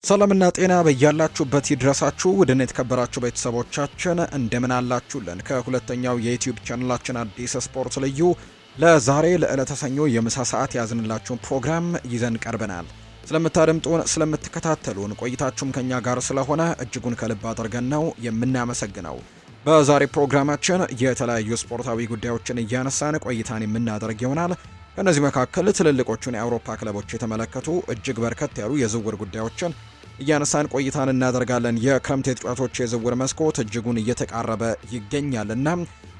ሰላምና ጤና በያላችሁበት ይድረሳችሁ። ውድን የተከበራችሁ ቤተሰቦቻችን እንደምን አላችሁልን? ከሁለተኛው የዩቲዩብ ቻናላችን አዲስ ስፖርት ልዩ ለዛሬ ለዕለተ ሰኞ የምሳ ሰዓት ያዝንላችሁን ፕሮግራም ይዘን ቀርበናል። ስለምታደምጡን፣ ስለምትከታተሉን ቆይታችሁም ከኛ ጋር ስለሆነ እጅጉን ከልብ አድርገን ነው የምናመሰግነው። በዛሬ ፕሮግራማችን የተለያዩ ስፖርታዊ ጉዳዮችን እያነሳን ቆይታን የምናደርግ ይሆናል። ከእነዚህ መካከል ትልልቆቹን የአውሮፓ ክለቦች የተመለከቱ እጅግ በርከት ያሉ የዝውውር ጉዳዮችን እያነሳን ቆይታን እናደርጋለን። የክረምት የተጫዋቾች የዝውውር መስኮት እጅጉን እየተቃረበ ይገኛልና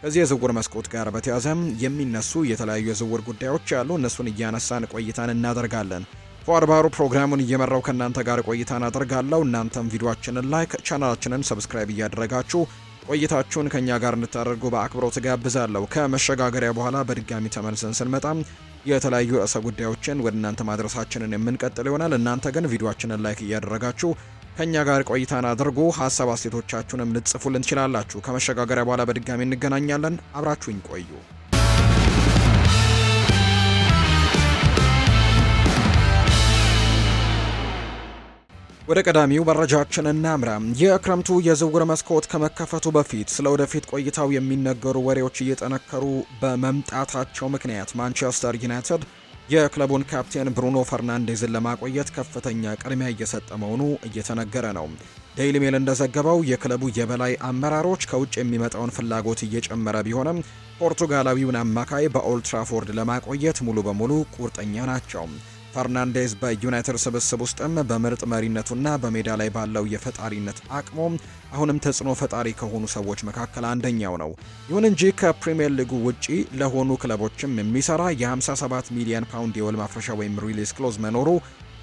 ከዚህ የዝውውር መስኮት ጋር በተያያዘም የሚነሱ የተለያዩ የዝውውር ጉዳዮች ያሉ እነሱን እያነሳን ቆይታን እናደርጋለን። ፏድ ባህሩ ፕሮግራሙን እየመራው ከእናንተ ጋር ቆይታን አደርጋለሁ። እናንተም ቪዲዮአችንን ላይክ፣ ቻናላችንን ሰብስክራይብ እያደረጋችሁ ቆይታችሁን ከኛ ጋር እንድታደርጉ በአክብሮት ጋብዛለሁ። ከመሸጋገሪያ በኋላ በድጋሚ ተመልሰን ስንመጣም የተለያዩ ርዕሰ ጉዳዮችን ወደ እናንተ ማድረሳችንን የምንቀጥል ይሆናል። እናንተ ግን ቪዲዮአችንን ላይክ እያደረጋችሁ ከኛ ጋር ቆይታን አድርጉ። ሀሳብ አስተያየቶቻችሁንም ልጽፉልን ትችላላችሁ። ከመሸጋገሪያ በኋላ በድጋሚ እንገናኛለን። አብራችሁኝ ቆዩ። ወደ ቀዳሚው መረጃችን እናምራ። የክረምቱ የዝውውር መስኮት ከመከፈቱ በፊት ስለ ወደፊት ቆይታው የሚነገሩ ወሬዎች እየጠነከሩ በመምጣታቸው ምክንያት ማንቸስተር ዩናይትድ የክለቡን ካፕቴን ብሩኖ ፈርናንዴዝን ለማቆየት ከፍተኛ ቅድሚያ እየሰጠ መሆኑ እየተነገረ ነው። ዴይሊ ሜል እንደዘገበው የክለቡ የበላይ አመራሮች ከውጭ የሚመጣውን ፍላጎት እየጨመረ ቢሆንም ፖርቱጋላዊውን አማካይ በኦልድ ትራፎርድ ለማቆየት ሙሉ በሙሉ ቁርጠኛ ናቸው። ፈርናንዴዝ በዩናይትድ ስብስብ ውስጥም በምርጥ መሪነቱና በሜዳ ላይ ባለው የፈጣሪነት አቅሙ አሁንም ተጽዕኖ ፈጣሪ ከሆኑ ሰዎች መካከል አንደኛው ነው። ይሁን እንጂ ከፕሪሚየር ሊጉ ውጪ ለሆኑ ክለቦችም የሚሰራ የ57 ሚሊዮን ፓውንድ የውል ማፍረሻ ወይም ሪሊዝ ክሎዝ መኖሩ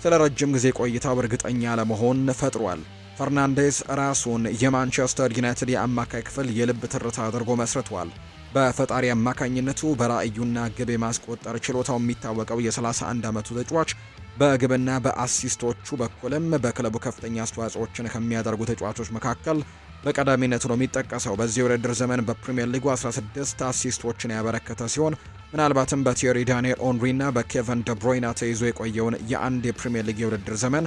ስለ ረጅም ጊዜ ቆይታው እርግጠኛ ለመሆን ፈጥሯል። ፈርናንዴዝ ራሱን የማንቸስተር ዩናይትድ የአማካይ ክፍል የልብ ትርታ አድርጎ መስርቷል። በፈጣሪ አማካኝነቱ በራእዩና ግብ የማስቆጠር ችሎታው የሚታወቀው የ31 ዓመቱ ተጫዋች በግብና በአሲስቶቹ በኩልም በክለቡ ከፍተኛ አስተዋጽኦችን ከሚያደርጉ ተጫዋቾች መካከል በቀዳሚነት ነው የሚጠቀሰው። በዚህ የውድድር ዘመን በፕሪሚየር ሊጉ 16 አሲስቶችን ያበረከተ ሲሆን ምናልባትም በቲየሪ ዳንኤል ኦንሪና በኬቨን ደብሮይና ተይዞ የቆየውን የአንድ የፕሪሚየር ሊግ የውድድር ዘመን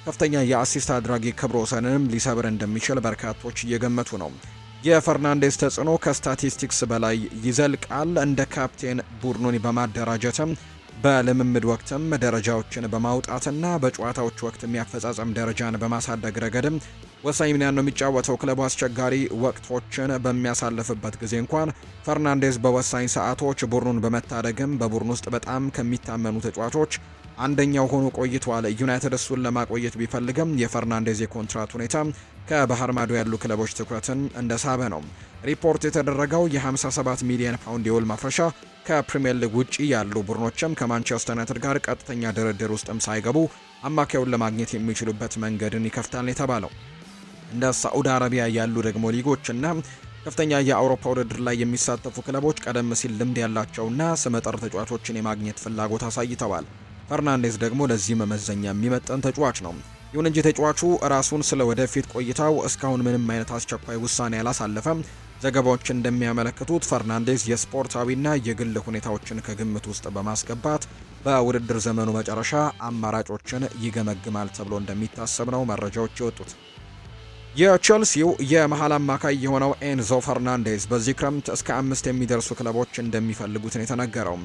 ከፍተኛ የአሲስት አድራጊ ክብረ ወሰንንም ሊሰብር እንደሚችል በርካቶች እየገመቱ ነው። የፈርናንዴዝ ተጽዕኖ ከስታቲስቲክስ በላይ ይዘልቃል። እንደ ካፕቴን ቡድኑን በማደራጀትም በልምምድ ወቅትም ደረጃዎችን በማውጣትና በጨዋታዎች ወቅት የሚያፈጻጸም ደረጃን በማሳደግ ረገድም ወሳኝ ሚና ነው የሚጫወተው። ክለቡ አስቸጋሪ ወቅቶችን በሚያሳልፍበት ጊዜ እንኳን ፈርናንዴዝ በወሳኝ ሰዓቶች ቡድኑን በመታደግም በቡድን ውስጥ በጣም ከሚታመኑ ተጫዋቾች አንደኛው ሆኖ ቆይቷል። ዩናይትድ እሱን ለማቆየት ቢፈልግም የፈርናንዴዝ የኮንትራት ሁኔታ ከባህር ማዶ ያሉ ክለቦች ትኩረትን እንደሳበ ነው ሪፖርት የተደረገው። የ57 ሚሊዮን ፓውንድ የውል ማፍረሻ ከፕሪሚየር ሊግ ውጪ ያሉ ቡድኖችም ከማንቸስተር ዩናይትድ ጋር ቀጥተኛ ድርድር ውስጥም ሳይገቡ አማካዩን ለማግኘት የሚችሉበት መንገድን ይከፍታል የተባለው። እንደ ሳዑዲ አረቢያ ያሉ ደግሞ ሊጎችና ከፍተኛ የአውሮፓ ውድድር ላይ የሚሳተፉ ክለቦች ቀደም ሲል ልምድ ያላቸውና ስመጥር ተጫዋቾችን የማግኘት ፍላጎት አሳይተዋል። ፈርናንዴዝ ደግሞ ለዚህ መመዘኛ የሚመጠን ተጫዋች ነው። ይሁን እንጂ ተጫዋቹ ራሱን ስለ ወደፊት ቆይታው እስካሁን ምንም አይነት አስቸኳይ ውሳኔ አላሳለፈም። ዘገባዎች እንደሚያመለክቱት ፈርናንዴዝ የስፖርታዊና የግል ሁኔታዎችን ከግምት ውስጥ በማስገባት በውድድር ዘመኑ መጨረሻ አማራጮችን ይገመግማል ተብሎ እንደሚታሰብ ነው መረጃዎች የወጡት። የቼልሲው የመሃል አማካይ የሆነው ኤንዞ ፈርናንዴዝ በዚህ ክረምት እስከ 5 የሚደርሱ ክለቦች እንደሚፈልጉት ነው የተነገረው።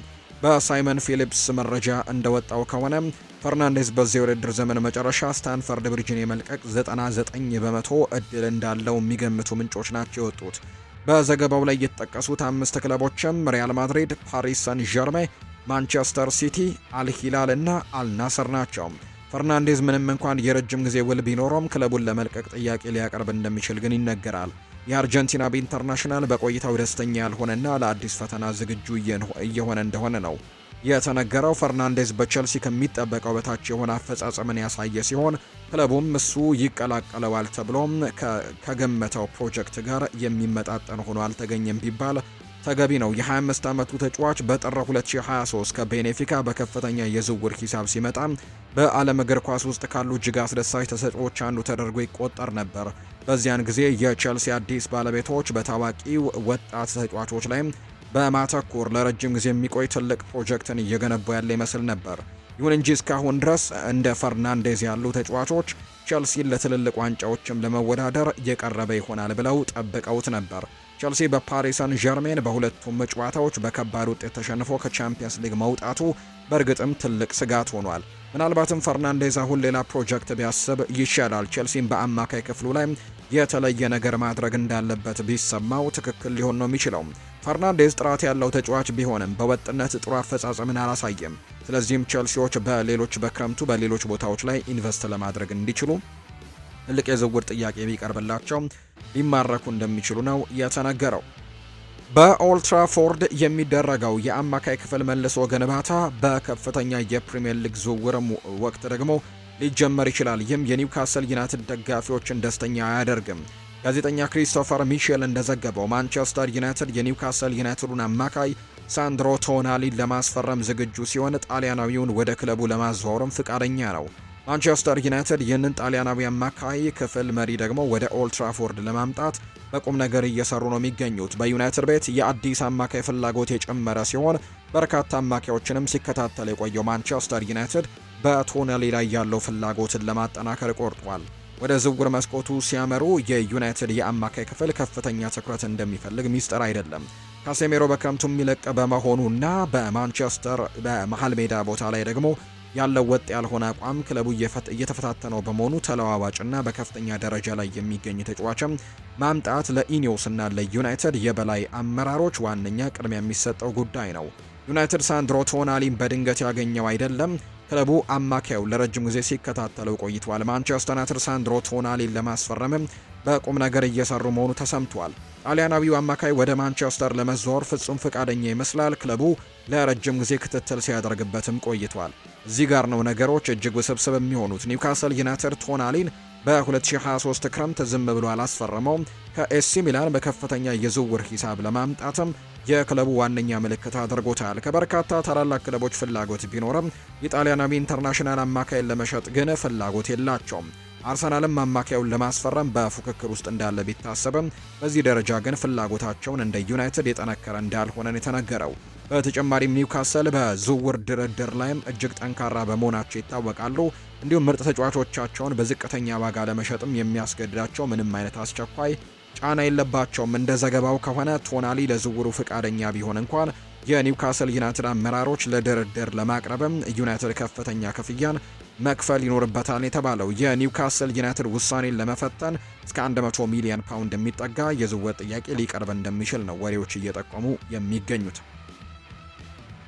በሳይመን ፊሊፕስ መረጃ እንደወጣው ከሆነ ፈርናንዴዝ በዚህ የውድድር ዘመን መጨረሻ ስታንፈርድ ብሪጅን የመልቀቅ 99 በመቶ እድል እንዳለው የሚገምቱ ምንጮች ናቸው የወጡት። በዘገባው ላይ የተጠቀሱት 5 ክለቦችም ሪያል ማድሪድ፣ ፓሪስ ሰን ዠርሜን፣ ማንቸስተር ሲቲ፣ አልሂላል እና አልናስር ናቸው። ፈርናንዴዝ ምንም እንኳን የረጅም ጊዜ ውል ቢኖረውም ክለቡን ለመልቀቅ ጥያቄ ሊያቀርብ እንደሚችል ግን ይነገራል። የአርጀንቲና ኢንተርናሽናል በቆይታው ደስተኛ ያልሆነና ለአዲስ ፈተና ዝግጁ እየሆነ እንደሆነ ነው የተነገረው። ፈርናንዴዝ በቼልሲ ከሚጠበቀው በታች የሆነ አፈጻጸምን ያሳየ ሲሆን ክለቡም እሱ ይቀላቀለዋል ተብሎም ከገመተው ፕሮጀክት ጋር የሚመጣጠን ሆኖ አልተገኘም ቢባል ተገቢ ነው። የ25 ዓመቱ ተጫዋች በጥር 2023 ከቤኔፊካ በከፍተኛ የዝውውር ሂሳብ ሲመጣ በዓለም እግር ኳስ ውስጥ ካሉ እጅግ አስደሳች ተሰጥኦዎች አንዱ ተደርጎ ይቆጠር ነበር። በዚያን ጊዜ የቼልሲ አዲስ ባለቤቶች በታዋቂው ወጣት ተጫዋቾች ላይ በማተኮር ለረጅም ጊዜ የሚቆይ ትልቅ ፕሮጀክትን እየገነቡ ያለ ይመስል ነበር። ይሁን እንጂ እስካሁን ድረስ እንደ ፈርናንዴዝ ያሉ ተጫዋቾች ቸልሲን ለትልልቅ ዋንጫዎችም ለመወዳደር የቀረበ ይሆናል ብለው ጠብቀውት ነበር። ቸልሲ በፓሪስ ሰን ዠርሜን በሁለቱም ጨዋታዎች በከባድ ውጤት ተሸንፎ ከቻምፒየንስ ሊግ መውጣቱ በእርግጥም ትልቅ ስጋት ሆኗል። ምናልባትም ፈርናንዴዝ አሁን ሌላ ፕሮጀክት ቢያስብ ይሻላል። ቸልሲም በአማካይ ክፍሉ ላይ የተለየ ነገር ማድረግ እንዳለበት ቢሰማው ትክክል ሊሆን ነው የሚችለው። ፈርናንዴዝ ጥራት ያለው ተጫዋች ቢሆንም በወጥነት ጥሩ አፈጻጸምን አላሳየም። ስለዚህም ቸልሲዎች በክረምቱ በሌሎች ቦታዎች ላይ ኢንቨስት ለማድረግ እንዲችሉ ትልቅ የዝውውር ጥያቄ ቢቀርብላቸው ሊማረኩ እንደሚችሉ ነው የተነገረው። በኦልትራፎርድ የሚደረገው የአማካይ ክፍል መልሶ ግንባታ በከፍተኛ የፕሪሚየር ሊግ ዝውውር ወቅት ደግሞ ሊጀመር ይችላል። ይህም የኒውካስል ዩናይትድ ደጋፊዎችን ደስተኛ አያደርግም። ጋዜጠኛ ክሪስቶፈር ሚሼል እንደዘገበው ማንቸስተር ዩናይትድ የኒውካስል ዩናይትዱን አማካይ ሳንድሮ ቶናሊን ለማስፈረም ዝግጁ ሲሆን ጣሊያናዊውን ወደ ክለቡ ለማዘዋወርም ፍቃደኛ ነው። ማንቸስተር ዩናይትድ ይህንን ጣሊያናዊ አማካይ ክፍል መሪ ደግሞ ወደ ኦልትራፎርድ ለማምጣት በቁም ነገር እየሰሩ ነው የሚገኙት። በዩናይትድ ቤት የአዲስ አማካይ ፍላጎት የጨመረ ሲሆን በርካታ አማካዮችንም ሲከታተል የቆየው ማንቸስተር ዩናይትድ በቶናሊ ላይ ያለው ፍላጎትን ለማጠናከር ቆርጧል። ወደ ዝውውር መስኮቱ ሲያመሩ የዩናይትድ የአማካይ ክፍል ከፍተኛ ትኩረት እንደሚፈልግ ሚስጥር አይደለም። ካሴሜሮ በክረምቱ የሚለቅ በመሆኑና በማንቸስተር በመሃል ሜዳ ቦታ ላይ ደግሞ ያለው ወጥ ያልሆነ አቋም ክለቡ እየተፈታተነው በመሆኑ ተለዋዋጭና በከፍተኛ ደረጃ ላይ የሚገኝ ተጫዋችም ማምጣት ለኢኒዮስና ለዩናይትድ የበላይ አመራሮች ዋነኛ ቅድሚያ የሚሰጠው ጉዳይ ነው። ዩናይትድ ሳንድሮ ቶናሊን በድንገት ያገኘው አይደለም። ክለቡ አማካዩ ለረጅም ጊዜ ሲከታተለው ቆይቷል። ማንቸስተር ዩናይትድ ሳንድሮ ቶናሊን ለማስፈረምም በቁም ነገር እየሰሩ መሆኑ ተሰምቷል። ጣሊያናዊው አማካይ ወደ ማንቸስተር ለመዘዋወር ፍጹም ፈቃደኛ ይመስላል። ክለቡ ለረጅም ጊዜ ክትትል ሲያደርግበትም ቆይቷል። እዚህ ጋር ነው ነገሮች እጅግ ውስብስብ የሚሆኑት። ኒውካስል ዩናይትድ ቶናሊን በ2023 ክረምት ዝም ብሎ አላስፈረመውም። ከኤሲ ሚላን በከፍተኛ የዝውውር ሂሳብ ለማምጣትም የክለቡ ዋነኛ ምልክት አድርጎታል። ከበርካታ ታላላቅ ክለቦች ፍላጎት ቢኖርም የጣሊያናዊ ኢንተርናሽናል አማካይን ለመሸጥ ግን ፍላጎት የላቸውም። አርሰናልም አማካዩን ለማስፈረም በፉክክር ውስጥ እንዳለ ቢታሰብም በዚህ ደረጃ ግን ፍላጎታቸውን እንደ ዩናይትድ የጠነከረ እንዳልሆነ የተነገረው። በተጨማሪም ኒውካስል በዝውውር ድርድር ላይም እጅግ ጠንካራ በመሆናቸው ይታወቃሉ። እንዲሁም ምርጥ ተጫዋቾቻቸውን በዝቅተኛ ዋጋ ለመሸጥም የሚያስገድዳቸው ምንም አይነት አስቸኳይ ጫና የለባቸውም። እንደ ዘገባው ከሆነ ቶናሊ ለዝውውሩ ፍቃደኛ ቢሆን እንኳን የኒውካስል ዩናይትድ አመራሮች ለድርድር ለማቅረብም ዩናይትድ ከፍተኛ ክፍያን መክፈል ይኖርበታል የተባለው የኒውካስል ዩናይትድ ውሳኔን ለመፈተን እስከ 100 ሚሊዮን ፓውንድ የሚጠጋ የዝውውር ጥያቄ ሊቀርብ እንደሚችል ነው ወሬዎች እየጠቆሙ የሚገኙት።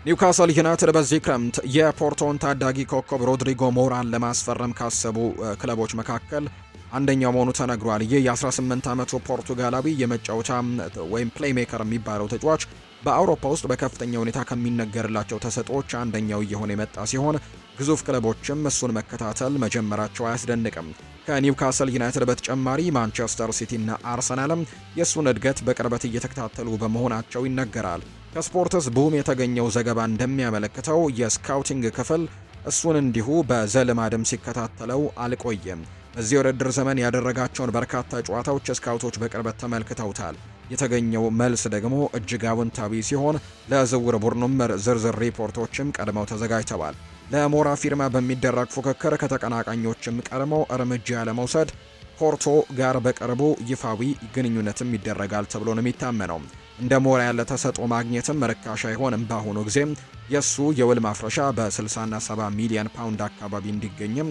ኒውካስል ዩናይትድ በዚህ ክረምት የፖርቶን ታዳጊ ኮከብ ሮድሪጎ ሞራን ለማስፈረም ካሰቡ ክለቦች መካከል አንደኛው መሆኑ ተነግሯል። ይህ የ18 ዓመቱ ፖርቱጋላዊ የመጫወቻ ወይም ፕሌይሜከር የሚባለው ተጫዋች በአውሮፓ ውስጥ በከፍተኛ ሁኔታ ከሚነገርላቸው ተሰጥኦዎች አንደኛው እየሆነ የመጣ ሲሆን ግዙፍ ክለቦችም እሱን መከታተል መጀመራቸው አያስደንቅም። ከኒውካስል ዩናይትድ በተጨማሪ ማንቸስተር ሲቲ እና አርሰናልም የእሱን እድገት በቅርበት እየተከታተሉ በመሆናቸው ይነገራል። ከስፖርትስ ቡም የተገኘው ዘገባ እንደሚያመለክተው የስካውቲንግ ክፍል እሱን እንዲሁ በዘልማድም ሲከታተለው አልቆየም። በዚህ ውድድር ዘመን ያደረጋቸውን በርካታ ጨዋታዎች ስካውቶች በቅርበት ተመልክተውታል። የተገኘው መልስ ደግሞ እጅግ አዎንታዊ ሲሆን ለዝውውር ቡድኑም ዝርዝር ሪፖርቶችም ቀድመው ተዘጋጅተዋል። ለሞራ ፊርማ በሚደረግ ፉክክር ከተቀናቃኞችም ቀድመው እርምጃ ለመውሰድ ፖርቶ ጋር በቅርቡ ይፋዊ ግንኙነትም ይደረጋል ተብሎ ነው የሚታመነው። እንደ ሞራ ያለ ተሰጥኦ ማግኘትም ርካሽ አይሆንም። በአሁኑ ጊዜም የሱ የውል ማፍረሻ በ60 እና 70 ሚሊዮን ፓውንድ አካባቢ እንዲገኝም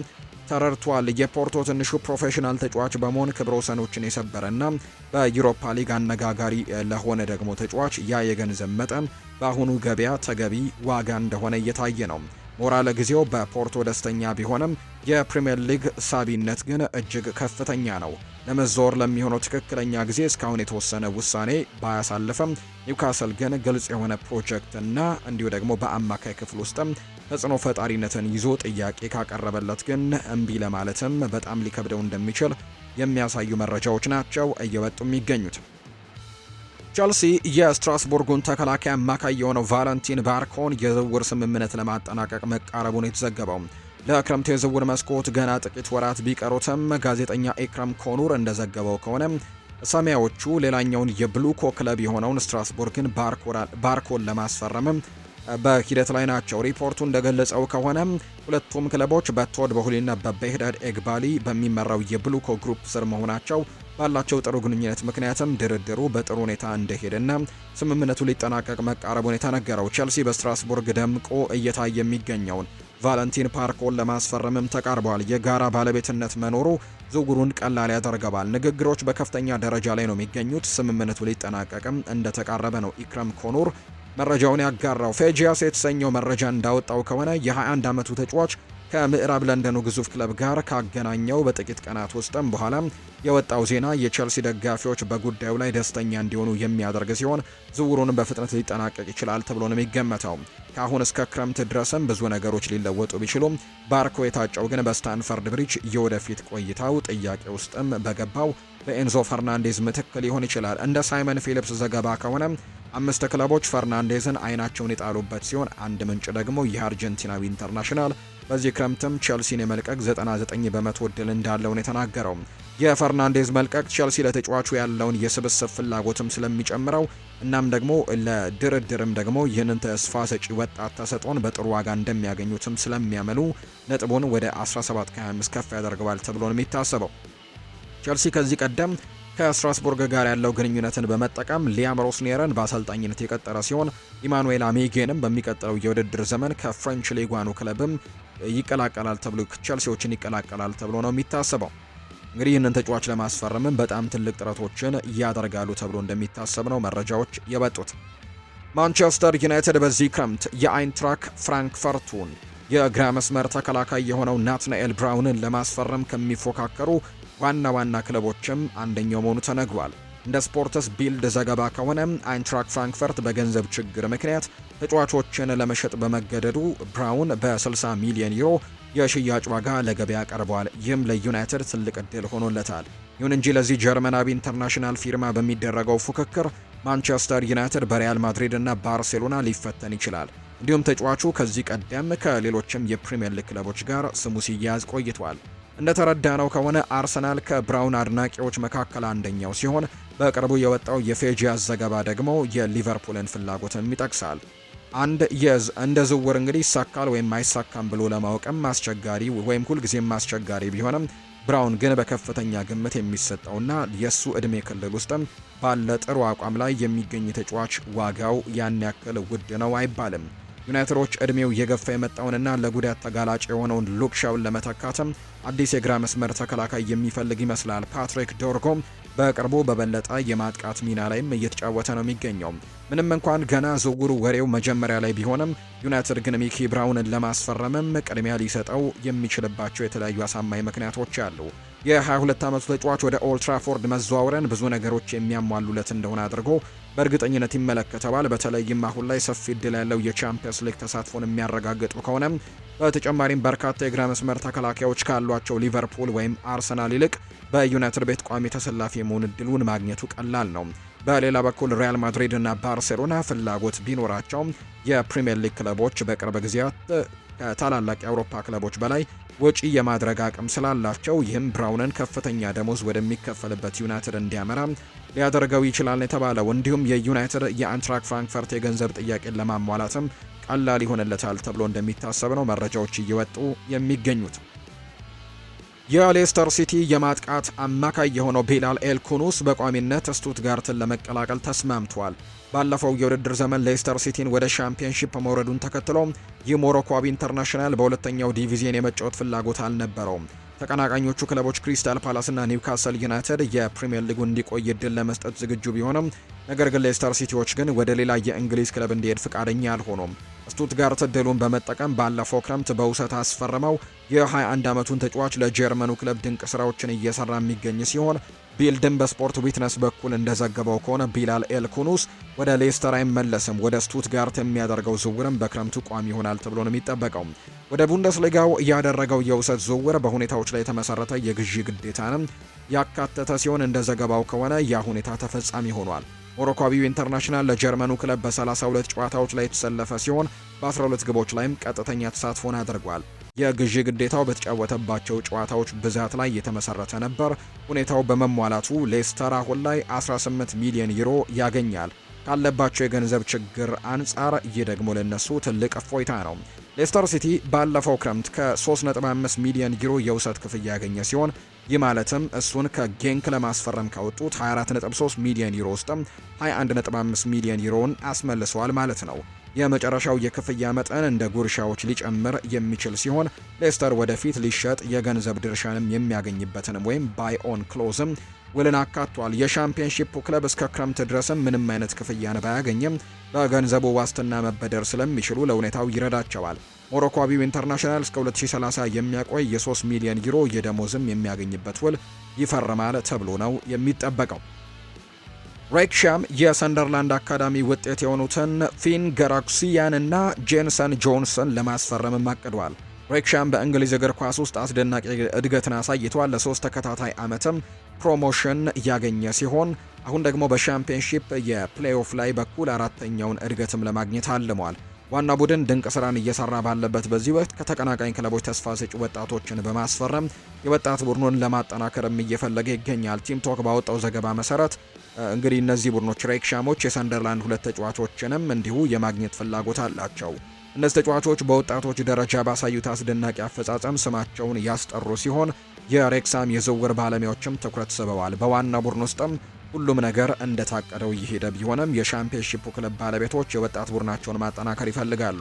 ተረድቷል። የፖርቶ ትንሹ ፕሮፌሽናል ተጫዋች በመሆን ክብረ ወሰኖችን የሰበረና በዩሮፓ ሊግ አነጋጋሪ ለሆነ ደግሞ ተጫዋች ያ የገንዘብ መጠን በአሁኑ ገበያ ተገቢ ዋጋ እንደሆነ እየታየ ነው። ሞራ ለጊዜው በፖርቶ ደስተኛ ቢሆንም የፕሪሚየር ሊግ ሳቢነት ግን እጅግ ከፍተኛ ነው። ለመዘዋወር ለሚሆነው ትክክለኛ ጊዜ እስካሁን የተወሰነ ውሳኔ ባያሳልፍም ኒውካስል ግን ግልጽ የሆነ ፕሮጀክት እና እንዲሁ ደግሞ በአማካይ ክፍል ውስጥም ተጽዕኖ ፈጣሪነትን ይዞ ጥያቄ ካቀረበለት ግን እምቢ ለማለትም በጣም ሊከብደው እንደሚችል የሚያሳዩ መረጃዎች ናቸው እየወጡ የሚገኙት። ቸልሲ የስትራስቡርጉን ተከላካይ አማካይ የሆነው ቫለንቲን ባርኮን የዝውውር ስምምነት ለማጠናቀቅ መቃረቡን የተዘገበው ለክረምቱ የዝውውር መስኮት ገና ጥቂት ወራት ቢቀሩትም ጋዜጠኛ ኤክረም ኮኑር እንደዘገበው ከሆነ ሰማያዎቹ ሌላኛውን የብሉኮ ክለብ የሆነውን ስትራስቡርግን ባርኮን ለማስፈረምም በሂደት ላይ ናቸው። ሪፖርቱ እንደገለጸው ከሆነ ሁለቱም ክለቦች በቶድ ቦህሊና በቤህዳድ ኤግባሊ በሚመራው የብሉኮ ግሩፕ ስር መሆናቸው ባላቸው ጥሩ ግንኙነት ምክንያትም ድርድሩ በጥሩ ሁኔታ እንደሄደና ስምምነቱ ሊጠናቀቅ መቃረቡን የተነገረው ቼልሲ በስትራስቡርግ ደምቆ እየታየ የሚገኘውን ቫለንቲን ፓርኮን ለማስፈረምም ተቃርቧል። የጋራ ባለቤትነት መኖሩ ዝውውሩን ቀላል ያደርገዋል። ንግግሮች በከፍተኛ ደረጃ ላይ ነው የሚገኙት። ስምምነቱ ሊጠናቀቅም እንደተቃረበ ነው ኢክረም ኮኑር መረጃውን ያጋራው። ፌጂያስ የተሰኘው መረጃ እንዳወጣው ከሆነ የ21 ዓመቱ ተጫዋች ከምዕራብ ለንደኑ ግዙፍ ክለብ ጋር ካገናኘው በጥቂት ቀናት ውስጥም በኋላ የወጣው ዜና የቼልሲ ደጋፊዎች በጉዳዩ ላይ ደስተኛ እንዲሆኑ የሚያደርግ ሲሆን ዝውውሩን በፍጥነት ሊጠናቀቅ ይችላል ተብሎ ነው የሚገመተው። ከአሁን እስከ ክረምት ድረስም ብዙ ነገሮች ሊለወጡ ቢችሉም ባርኮ የታጨው ግን በስታንፈርድ ብሪጅ የወደፊት ቆይታው ጥያቄ ውስጥም በገባው በኤንዞ ፈርናንዴዝ ምትክ ሊሆን ይችላል። እንደ ሳይመን ፊሊፕስ ዘገባ ከሆነ 5 ክለቦች ፈርናንዴዝን አይናቸውን የጣሉበት ሲሆን አንድ ምንጭ ደግሞ የአርጀንቲናዊ ኢንተርናሽናል በዚህ ክረምትም ቼልሲን የመልቀቅ 99 በመቶ እድል እንዳለው ነው የተናገረው። የፈርናንዴዝ መልቀቅ ቼልሲ ለተጫዋቹ ያለውን የስብስብ ፍላጎትም ስለሚጨምረው እናም ደግሞ ለድርድርም ደግሞ ይህንን ተስፋ ሰጪ ወጣት ተሰጥኦን በጥሩ ዋጋ እንደሚያገኙትም ስለሚያመኑ ነጥቡን ወደ 17 ከ25 ከፍ ያደርገዋል ተብሎ ነው የሚታሰበው። ቼልሲ ከዚህ ቀደም ከስትራስቡርግ ጋር ያለው ግንኙነትን በመጠቀም ሊያም ሮስኒየርን በአሰልጣኝነት የቀጠረ ሲሆን ኢማኑኤል አሜጌንም በሚቀጥለው የውድድር ዘመን ከፍሬንች ሊጓኑ ክለብም ይቀላቀላል ተብሎ ቼልሲዎችን ይቀላቀላል ተብሎ ነው የሚታሰበው። እንግዲህ ይህንን ተጫዋች ለማስፈረምም በጣም ትልቅ ጥረቶችን ያደርጋሉ ተብሎ እንደሚታሰብ ነው መረጃዎች የወጡት። ማንቸስተር ዩናይትድ በዚህ ክረምት የአይንትራክ ፍራንክፈርቱን የግራ መስመር ተከላካይ የሆነው ናትናኤል ብራውንን ለማስፈረም ከሚፎካከሩ ዋና ክለቦችም አንደኛው መሆኑ ተነግሯል። እንደ ስፖርትስ ቢልድ ዘገባ ከሆነ አይንትራክ ፍራንክፈርት በገንዘብ ችግር ምክንያት ተጫዋቾችን ለመሸጥ በመገደዱ ብራውን በ60 ሚሊዮን ዩሮ የሽያጭ ዋጋ ለገበያ ቀርበዋል። ይህም ለዩናይትድ ትልቅ እድል ሆኖለታል። ይሁን እንጂ ለዚህ ጀርመናዊ ኢንተርናሽናል ፊርማ በሚደረገው ፉክክር ማንቸስተር ዩናይትድ በሪያል ማድሪድ እና ባርሴሎና ሊፈተን ይችላል። እንዲሁም ተጫዋቹ ከዚህ ቀደም ከሌሎችም የፕሪሚየር ሊግ ክለቦች ጋር ስሙ ሲያያዝ ቆይቷል። እንደተረዳነው ከሆነ አርሰናል ከብራውን አድናቂዎች መካከል አንደኛው ሲሆን በቅርቡ የወጣው የፌጂያስ ዘገባ ደግሞ የሊቨርፑልን ፍላጎትም ይጠቅሳል። እንደ ዝውውር እንግዲህ ይሳካል ወይም አይሳካም ብሎ ለማወቅም አስቸጋሪ ወይም ሁልጊዜም አስቸጋሪ ቢሆንም ብራውን ግን በከፍተኛ ግምት የሚሰጠውና የሱ እድሜ ክልል ውስጥም ባለ ጥሩ አቋም ላይ የሚገኝ ተጫዋች ዋጋው ያን ያክል ውድ ነው አይባልም። ዩናይትዶች እድሜው እየገፋ የመጣውንና ለጉዳት ተጋላጭ የሆነውን ሉክ ሻውን ለመተካትም አዲስ የግራ መስመር ተከላካይ የሚፈልግ ይመስላል። ፓትሪክ ዶርጎም በቅርቡ በበለጠ የማጥቃት ሚና ላይም እየተጫወተ ነው የሚገኘው። ምንም እንኳን ገና ዝውውሩ ወሬው መጀመሪያ ላይ ቢሆንም ዩናይትድ ግን ሚኪ ብራውንን ለማስፈረምም ቅድሚያ ሊሰጠው የሚችልባቸው የተለያዩ አሳማኝ ምክንያቶች አሉ። የ22 ዓመቱ ተጫዋች ወደ ኦልድ ትራፎርድ መዘዋወርን ብዙ ነገሮች የሚያሟሉለት እንደሆነ አድርጎ በእርግጠኝነት ይመለከተዋል። በተለይም አሁን ላይ ሰፊ እድል ያለው የቻምፒየንስ ሊግ ተሳትፎን የሚያረጋግጡ ከሆነ በተጨማሪም በርካታ የግራ መስመር ተከላካዮች ካሏቸው ሊቨርፑል ወይም አርሰናል ይልቅ በዩናይትድ ቤት ቋሚ ተሰላፊ የመሆን እድሉን ማግኘቱ ቀላል ነው። በሌላ በኩል ሪያል ማድሪድ እና ባርሴሎና ፍላጎት ቢኖራቸውም የፕሪሚየር ሊግ ክለቦች በቅርብ ጊዜያት ከታላላቅ የአውሮፓ ክለቦች በላይ ወጪ የማድረግ አቅም ስላላቸው ይህም ብራውንን ከፍተኛ ደሞዝ ወደሚከፈልበት ዩናይትድ እንዲያመራ ሊያደርገው ይችላል የተባለው። እንዲሁም የዩናይትድ የአይንትራክ ፍራንክፈርት የገንዘብ ጥያቄን ለማሟላትም ቀላል ይሆንለታል ተብሎ እንደሚታሰብ ነው መረጃዎች እየወጡ የሚገኙት። የሌስተር ሲቲ የማጥቃት አማካይ የሆነው ቢላል ኤልኩኑስ በቋሚነት ስቱትጋርትን ለመቀላቀል ተስማምቷል። ባለፈው የውድድር ዘመን ሌስተር ሲቲን ወደ ሻምፒዮንሺፕ መውረዱን ተከትሎ የሞሮኮዊ ኢንተርናሽናል በሁለተኛው ዲቪዚየን የመጫወት ፍላጎት አልነበረውም። ተቀናቃኞቹ ክለቦች ክሪስታል ፓላስና ኒውካስል ዩናይትድ የፕሪሚየር ሊጉ እንዲቆይ እድል ለመስጠት ዝግጁ ቢሆንም ነገር ግን ሌስተር ሲቲዎች ግን ወደ ሌላ የእንግሊዝ ክለብ እንዲሄድ ፍቃደኛ አልሆኑም። ስቱትጋርት እድሉን በመጠቀም ባለፈው ክረምት በውሰት አስፈርመው የ21 ዓመቱን ተጫዋች ለጀርመኑ ክለብ ድንቅ ስራዎችን እየሰራ የሚገኝ ሲሆን ቢልድን በስፖርት ዊትነስ በኩል እንደዘገበው ከሆነ ቢላል ኤልኩኑስ ወደ ሌስተር አይመለስም። ወደ ስቱትጋርት የሚያደርገው ዝውውርም በክረምቱ ቋሚ ይሆናል ተብሎ ነው የሚጠበቀው። ወደ ቡንደስሊጋው ያደረገው የውሰት ዝውውር በሁኔታዎች ላይ የተመሰረተ የግዢ ግዴታንም ያካተተ ሲሆን እንደ ዘገባው ከሆነ ያ ሁኔታ ተፈጻሚ ሆኗል። ሞሮኮዊው ኢንተርናሽናል ለጀርመኑ ክለብ በ32 ጨዋታዎች ላይ የተሰለፈ ሲሆን በ12 ግቦች ላይም ቀጥተኛ ተሳትፎን አድርጓል። የግዢ ግዴታው በተጫወተባቸው ጨዋታዎች ብዛት ላይ የተመሰረተ ነበር። ሁኔታው በመሟላቱ ሌስተር አሁን ላይ 18 ሚሊዮን ዩሮ ያገኛል። ካለባቸው የገንዘብ ችግር አንጻር ይህ ደግሞ ለነሱ ትልቅ እፎይታ ነው። ሌስተር ሲቲ ባለፈው ክረምት ከ3.5 ሚሊዮን ዩሮ የውሰት ክፍያ ያገኘ ሲሆን ይህ ማለትም እሱን ከጌንክ ለማስፈረም ካወጡት 24.3 ሚሊዮን ዩሮ ውስጥም 21.5 ሚሊዮን ዩሮን አስመልሰዋል ማለት ነው። የመጨረሻው የክፍያ መጠን እንደ ጉርሻዎች ሊጨምር የሚችል ሲሆን ሌስተር ወደፊት ሊሸጥ የገንዘብ ድርሻንም የሚያገኝበትንም ወይም ባይ ኦን ክሎዝም ውልን አካቷል። የሻምፒዮንሺፑ ክለብ እስከ ክረምት ድረስም ምንም አይነት ክፍያን ባያገኝም በገንዘቡ ዋስትና መበደር ስለሚችሉ ለሁኔታው ይረዳቸዋል። ሞሮኮዊው ኢንተርናሽናል እስከ 2030 የሚያቆይ የ3 ሚሊዮን ዩሮ የደሞዝም የሚያገኝበት ውል ይፈርማል ተብሎ ነው የሚጠበቀው። ሬክሻም የሰንደርላንድ አካዳሚ ውጤት የሆኑትን ፊን ገራክሲያን እና ጄንሰን ጆንሰን ለማስፈረም አቅዷል። ሬክሻም በእንግሊዝ እግር ኳስ ውስጥ አስደናቂ እድገትን አሳይቷል። ለ3 ተከታታይ ዓመትም ፕሮሞሽን ያገኘ ሲሆን አሁን ደግሞ በሻምፒዮንሺፕ የፕሌይኦፍ ላይ በኩል አራተኛውን እድገትም ለማግኘት አልሟል። ዋና ቡድን ድንቅ ስራን እየሰራ ባለበት በዚህ ወቅት ከተቀናቃኝ ክለቦች ተስፋ ሰጪ ወጣቶችን በማስፈረም የወጣት ቡድኑን ለማጠናከርም እየፈለገ ይገኛል። ቲም ቶክ ባወጣው ዘገባ መሰረት እንግዲህ እነዚህ ቡድኖች ሬክሻሞች የሰንደርላንድ 2 ተጫዋቾችንም እንዲሁ የማግኘት ፍላጎት አላቸው። እነዚህ ተጫዋቾች በወጣቶች ደረጃ ባሳዩት አስደናቂ አፈጻጸም ስማቸውን ያስጠሩ ሲሆን የሬክሳም የዝውውር ባለሙያዎችም ትኩረት ስበዋል። በዋና ቡድን ውስጥም ሁሉም ነገር እንደታቀደው እየሄደ ቢሆንም የሻምፒዮንሺፑ ክለብ ባለቤቶች የወጣት ቡድናቸውን ማጠናከር ይፈልጋሉ።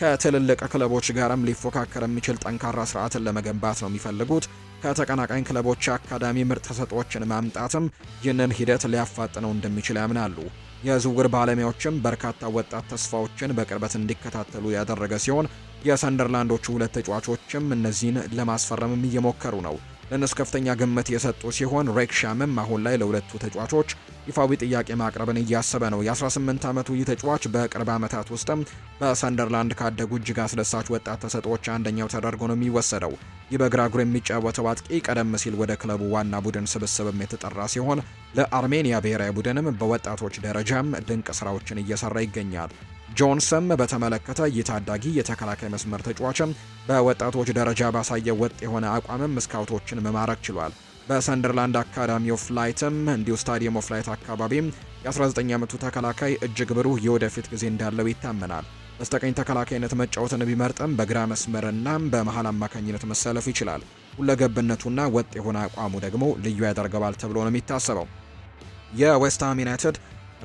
ከትልልቅ ክለቦች ጋርም ሊፎካከር የሚችል ጠንካራ ስርዓትን ለመገንባት ነው የሚፈልጉት። ከተቀናቃኝ ክለቦች አካዳሚ ምርጥ ተሰጥኦዎችን ማምጣትም ይህንን ሂደት ሊያፋጥነው እንደሚችል ያምናሉ። የዝውውር ባለሙያዎችም በርካታ ወጣት ተስፋዎችን በቅርበት እንዲከታተሉ ያደረገ ሲሆን የሰንደርላንዶቹ 2 ተጫዋቾችም እነዚህን ለማስፈረምም እየሞከሩ ነው። ለእነሱ ከፍተኛ ግምት የሰጡ ሲሆን ሬክሻምም አሁን ላይ ለሁለቱ ተጫዋቾች ይፋዊ ጥያቄ ማቅረብን እያሰበ ነው። የ18 ዓመቱ ይህ ተጫዋች በቅርብ ዓመታት ውስጥም በሰንደርላንድ ካደጉ እጅግ አስደሳች ወጣት ተሰጥኦዎች አንደኛው ተደርጎ ነው የሚወሰደው። ይህ በግራ እግሩ የሚጫወተው አጥቂ ቀደም ሲል ወደ ክለቡ ዋና ቡድን ስብስብም የተጠራ ሲሆን ለአርሜኒያ ብሔራዊ ቡድንም በወጣቶች ደረጃም ድንቅ ስራዎችን እየሰራ ይገኛል። ጆንሰን በተመለከተ የታዳጊ የተከላካይ መስመር ተጫዋችም በወጣቶች ደረጃ ባሳየው ወጥ የሆነ አቋምም ስካውቶችን መማረክ ችሏል። በሰንደርላንድ አካዳሚ ኦፍ ላይትም እንዲሁ ስታዲየም ኦፍ ላይት አካባቢም የ19 ዓመቱ ተከላካይ እጅግ ብሩህ የወደፊት ጊዜ እንዳለው ይታመናል። በስተቀኝ ተከላካይነት መጫወትን ቢመርጥም በግራ መስመርና በመሃል አማካኝነት መሰለፍ ይችላል። ሁለገብነቱና ወጥ የሆነ አቋሙ ደግሞ ልዩ ያደርገዋል ተብሎ ነው የሚታሰበው። የዌስትሃም ዩናይትድ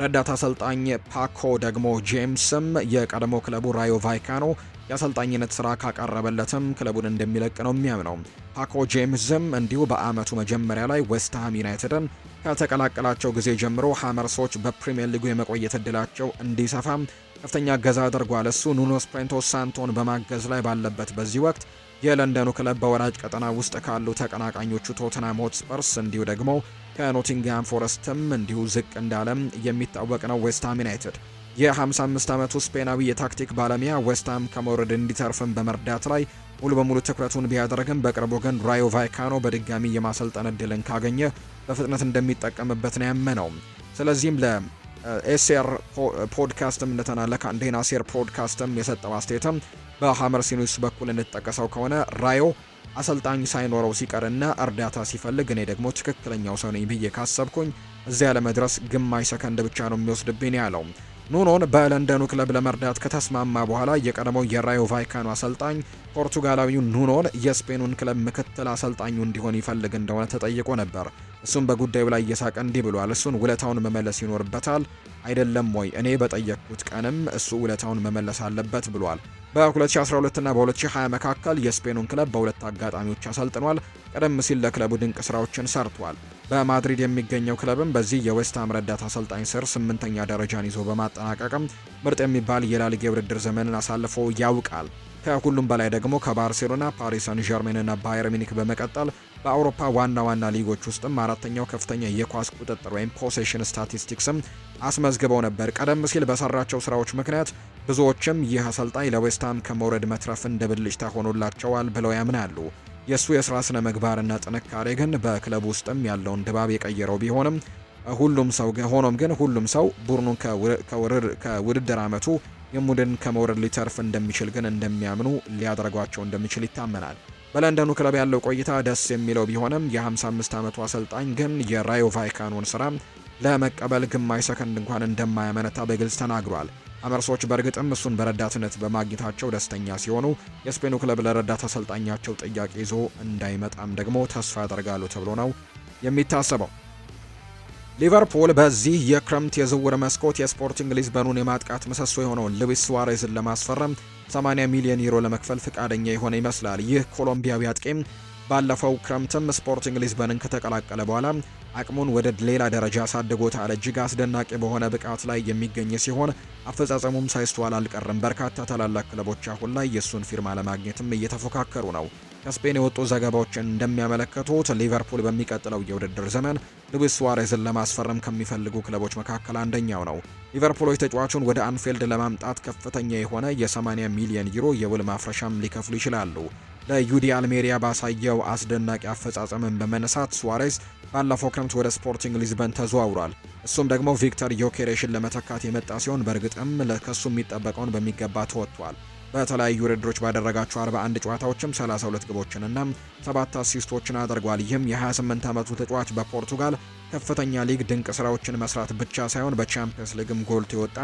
ረዳት አሰልጣኝ ፓኮ ደግሞ ጄምስም የቀድሞ ክለቡ ራዮ ቫይካኖ የአሰልጣኝነት ስራ ካቀረበለትም ክለቡን እንደሚለቅ ነው የሚያምነው። ፓኮ ጄምስም እንዲሁ በአመቱ መጀመሪያ ላይ ዌስትሃም ዩናይትድን ከተቀላቀላቸው ጊዜ ጀምሮ ሃመርሶች በፕሪሚየር ሊጉ የመቆየት እድላቸው እንዲሰፋም ከፍተኛ እገዛ አድርጓል። እሱ ኑኖ ስፕሪንቶ ሳንቶን በማገዝ ላይ ባለበት በዚህ ወቅት የለንደኑ ክለብ በወራጅ ቀጠና ውስጥ ካሉ ተቀናቃኞቹ ቶተንሃም ሆትስፐርስ እንዲሁ ደግሞ ከኖቲንግሃም ፎረስትም እንዲሁ ዝቅ እንዳለም የሚታወቅ ነው። ዌስትሃም ዩናይትድ የ55 ዓመቱ ስፔናዊ የታክቲክ ባለሙያ ዌስትሃም ከመውረድ እንዲተርፍም በመርዳት ላይ ሙሉ በሙሉ ትኩረቱን ቢያደርግም በቅርቡ ግን ራዮ ቫይካኖ በድጋሚ የማሰልጠን እድልን ካገኘ በፍጥነት እንደሚጠቀምበት ነው ያመነው። ስለዚህም ለኤስኤር ፖድካስትም እንደተናለ ከአንዴና ሴር ፖድካስትም የሰጠው አስተያየትም በሃመርሲኒስ በኩል እንድጠቀሰው ከሆነ ራዮ አሰልጣኝ ሳይኖረው ሲቀርና እርዳታ ሲፈልግ እኔ ደግሞ ትክክለኛው ሰው ነኝ ብዬ ካሰብኩኝ እዚያ ለመድረስ ግማሽ ሰከንድ ብቻ ነው የሚወስድብኝ ያለው። ኑኖን በለንደኑ ክለብ ለመርዳት ከተስማማ በኋላ የቀድሞው የራዮ ቫይካኖ አሰልጣኝ ፖርቱጋላዊው ኑኖን የስፔኑን ክለብ ምክትል አሰልጣኙ እንዲሆን ይፈልግ እንደሆነ ተጠይቆ ነበር። እሱም በጉዳዩ ላይ እየሳቀ እንዲህ ብሏል። እሱን ውለታውን መመለስ ይኖርበታል አይደለም ወይ? እኔ በጠየቅኩት ቀንም እሱ ውለታውን መመለስ አለበት ብሏል። በ2012 እና በ2020 መካከል የስፔኑን ክለብ በሁለት አጋጣሚዎች አሰልጥኗል። ቀደም ሲል ለክለቡ ድንቅ ስራዎችን ሰርቷል። በማድሪድ የሚገኘው ክለብም በዚህ የዌስትሃም ረዳት አሰልጣኝ ስር 8ኛ ደረጃን ይዞ በማጠናቀቅም ምርጥ የሚባል የላሊጋ የውድድር ዘመንን አሳልፎ ያውቃል። ከሁሉም በላይ ደግሞ ከባርሴሎና፣ ፓሪስ ሰን ዠርሜን እና ባየር ሚኒክ በመቀጠል በአውሮፓ ዋና ዋና ሊጎች ውስጥም አራተኛው ከፍተኛ የኳስ ቁጥጥር ወይም ፖሴሽን ስታቲስቲክስም አስመዝግበው ነበር። ቀደም ሲል በሰራቸው ስራዎች ምክንያት ብዙዎችም ይህ አሰልጣኝ ለዌስትሃም ከመውረድ መትረፍ እንደ ብልጭታ ሆኖላቸዋል ብለው ያምናሉ። የእሱ የስራ ስነ ምግባርና ጥንካሬ ግን በክለብ ውስጥም ያለውን ድባብ የቀየረው ቢሆንም ሁሉም ሰው ቡድኑን ከውድድር ዓመቱ የሙድን ከመውረድ ሊተርፍ እንደሚችል ግን እንደሚያምኑ ሊያደርጓቸው እንደሚችል ይታመናል። በለንደኑ ክለብ ያለው ቆይታ ደስ የሚለው ቢሆንም የ55 ዓመቱ አሰልጣኝ ግን የራዮ ቫይካኖን ስራ ለመቀበል ግማሽ ሰከንድ እንኳን እንደማያመነታ በግልጽ ተናግሯል። አመርሶች በእርግጥም እሱን በረዳትነት በማግኘታቸው ደስተኛ ሲሆኑ የስፔኑ ክለብ ለረዳት አሰልጣኛቸው ጥያቄ ይዞ እንዳይመጣም ደግሞ ተስፋ ያደርጋሉ ተብሎ ነው የሚታሰበው። ሊቨርፑል በዚህ የክረምት የዝውውር መስኮት የስፖርቲንግ ሊዝበኑን የማጥቃት ምሰሶ የሆነውን ሉዊስ ሱዋሬዝን ለማስፈረም 80 ሚሊዮን ዩሮ ለመክፈል ፍቃደኛ የሆነ ይመስላል። ይህ ኮሎምቢያዊ አጥቂም ባለፈው ክረምትም ስፖርቲንግ ሊዝበንን ከተቀላቀለ በኋላ አቅሙን ወደ ሌላ ደረጃ አሳድጎታል። እጅግ አስደናቂ በሆነ ብቃት ላይ የሚገኝ ሲሆን አፈጻጸሙም ሳይስተዋል አልቀርም። በርካታ ታላላቅ ክለቦች አሁን ላይ የእሱን ፊርማ ለማግኘትም እየተፎካከሩ ነው። ከስፔን የወጡ ዘገባዎችን እንደሚያመለክቱት ሊቨርፑል በሚቀጥለው የውድድር ዘመን ሉዊስ ሱዋሬዝን ለማስፈረም ከሚፈልጉ ክለቦች መካከል አንደኛው ነው። ሊቨርፑሎች ተጫዋቹን ወደ አንፊልድ ለማምጣት ከፍተኛ የሆነ የ80 ሚሊዮን ዩሮ የውል ማፍረሻም ሊከፍሉ ይችላሉ። ለዩዲ አልሜሪያ ባሳየው አስደናቂ አፈጻጸምን በመነሳት ሱዋሬዝ ባለፈው ክረምት ወደ ስፖርቲንግ ሊዝበን ተዘዋውሯል። እሱም ደግሞ ቪክተር ዮኬሬሽን ለመተካት የመጣ ሲሆን በእርግጥም ከሱ የሚጠበቀውን በሚገባ ተወጥቷል። በተለያዩ ውድድሮች ባደረጋቸው 41 ጨዋታዎችም 32 ግቦችንና 7 አሲስቶችን አድርጓል። ይህም የ28 ዓመቱ ተጫዋች በፖርቱጋል ከፍተኛ ሊግ ድንቅ ስራዎችን መስራት ብቻ ሳይሆን በቻምፒየንስ ሊግም ጎልቶ የወጣ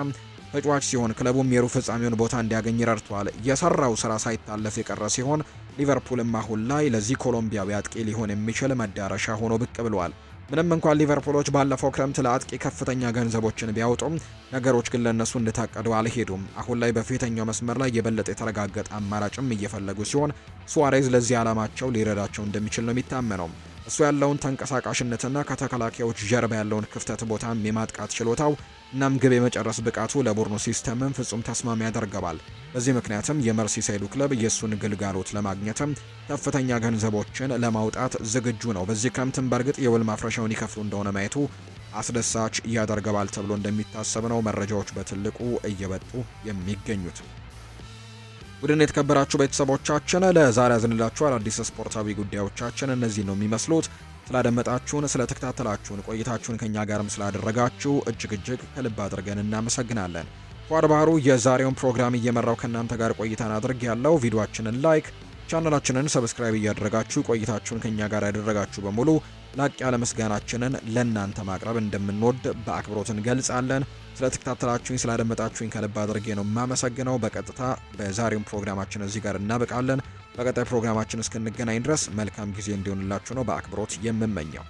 ተጫዋች ሲሆን ክለቡም የሩብ ፍጻሜውን ቦታ እንዲያገኝ ረድቷል። የሰራው ስራ ሳይታለፍ የቀረ ሲሆን ሊቨርፑልም አሁን ላይ ለዚህ ኮሎምቢያዊ አጥቂ ሊሆን የሚችል መዳረሻ ሆኖ ብቅ ብሏል። ምንም እንኳን ሊቨርፑሎች ባለፈው ክረምት ለአጥቂ ከፍተኛ ገንዘቦችን ቢያወጡም ነገሮች ግን ለእነሱ እንደታቀዱ አልሄዱም። አሁን ላይ በፊተኛው መስመር ላይ የበለጠ የተረጋገጠ አማራጭም እየፈለጉ ሲሆን ሱዋሬዝ ለዚህ ዓላማቸው ሊረዳቸው እንደሚችል ነው የሚታመነው። እሱ ያለውን ተንቀሳቃሽነትና ከተከላካዮች ጀርባ ያለውን ክፍተት ቦታም የማጥቃት ችሎታው እናም ግብ የመጨረስ ብቃቱ ለቡድኑ ሲስተምም ፍጹም ተስማሚ ያደርገዋል። በዚህ ምክንያትም የመርሲሳይዱ ክለብ የእሱን ግልጋሎት ለማግኘትም ከፍተኛ ገንዘቦችን ለማውጣት ዝግጁ ነው። በዚህ ክረምትም በእርግጥ የውል ማፍረሻውን ይከፍሉ እንደሆነ ማየቱ አስደሳች ያደርገዋል ተብሎ እንደሚታሰብ ነው መረጃዎች በትልቁ እየወጡ የሚገኙት። ቡድን የተከበራችሁ ቤተሰቦቻችን ለዛሬ ያዝንላችሁ አዳዲስ ስፖርታዊ ጉዳዮቻችን እነዚህ ነው የሚመስሉት። ስላደመጣችሁን፣ ስለተከታተላችሁን፣ ቆይታችሁን ከኛ ጋርም ስላደረጋችሁ እጅግ ከልብ አድርገን እናመሰግናለን። ፏድ ባህሩ የዛሬውን ፕሮግራም እየመራው ከእናንተ ጋር ቆይታን አድርግ ያለው ቪዲዮአችንን ላይክ ቻናላችንን ሰብስክራይብ እያደረጋችሁ ቆይታችሁን ከኛ ጋር ያደረጋችሁ በሙሉ ላቅ ያለ ምስጋናችንን ለእናንተ ማቅረብ እንደምንወድ በአክብሮት እንገልጻለን። ስለተከታተላችሁኝ ስላደመጣችሁኝ ከልብ አድርጌ ነው የማመሰግነው። በቀጥታ በዛሬውን ፕሮግራማችን እዚህ ጋር እናበቃለን። በቀጣይ ፕሮግራማችን እስክንገናኝ ድረስ መልካም ጊዜ እንዲሆንላችሁ ነው በአክብሮት የምመኘው።